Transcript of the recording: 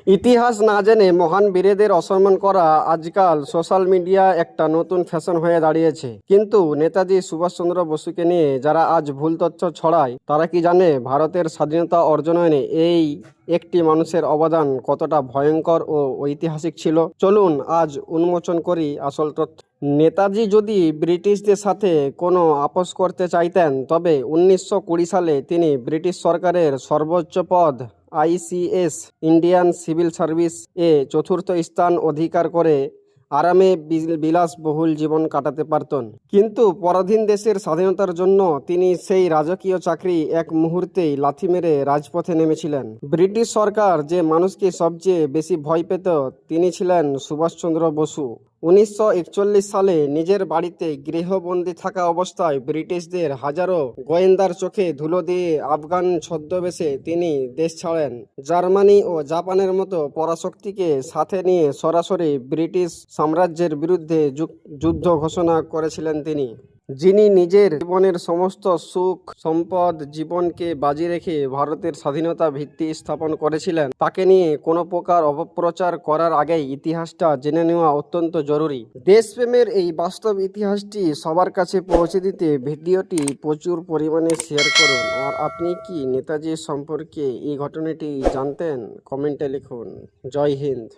ইতিহাস না জেনে মহান বীরেদের অসম্মান করা আজকাল সোশ্যাল মিডিয়া একটা নতুন ফ্যাশন হয়ে দাঁড়িয়েছে। কিন্তু নেতাজি সুভাষচন্দ্র বসুকে নিয়ে যারা আজ ভুল তথ্য ছড়ায় তারা কি জানে ভারতের স্বাধীনতা অর্জনে এই একটি মানুষের অবদান কতটা ভয়ঙ্কর ও ঐতিহাসিক ছিল? চলুন আজ উন্মোচন করি আসল তথ্য। নেতাজি যদি ব্রিটিশদের সাথে কোনো আপোষ করতে চাইতেন তবে 1920 সালে তিনি ব্রিটিশ সরকারের সর্বোচ্চ পদ আইসিএস ইন্ডিয়ান সিভিল সার্ভিস এ চতুর্থ স্থান অধিকার করে আরামে বিলাসবহুল জীবন কাটাতে পারতেন। কিন্তু পরাধীন দেশের স্বাধীনতার জন্য তিনি সেই রাজকীয় চাকরি এক মুহূর্তেই লাথি মেরে রাজপথে নেমেছিলেন। ব্রিটিশ সরকার যে মানুষকে সবচেয়ে বেশি ভয় পেত তিনি ছিলেন সুভাষচন্দ্র বসু। 1941 সালে নিজের বাড়িতে গৃহবন্দী থাকা অবস্থায় ব্রিটিশদের হাজারো গোয়েন্দার চোখে ধুলো দিয়ে আফগান ছদ্মবেশে তিনি দেশ ছাড়েন। জার্মানি ও জাপানের মতো পরাশক্তিকে সাথে নিয়ে সরাসরি ব্রিটিশ সাম্রাজ্যের বিরুদ্ধে যুদ্ধ ঘোষণা করেছিলেন তিনি। যিনি নিজের জীবনের সমস্ত সুখ সম্পদ জীবনকে বাজি রেখে ভারতের স্বাধীনতা ভিত্তি স্থাপন করেছিলেন, তাকে নিয়ে কোনো প্রকার অপপ্রচার করার আগেই ইতিহাসটা জেনে নেওয়া অত্যন্ত জরুরি। দেশপ্রেমের এই বাস্তব ইতিহাসটি সবার কাছে পৌঁছে দিতে ভিডিওটি প্রচুর পরিমাণে শেয়ার করুন। আর আপনি কি নেতাজি সম্পর্কে এই ঘটনাটি জানতেন? কমেন্টে লিখুন। জয় হিন্দ।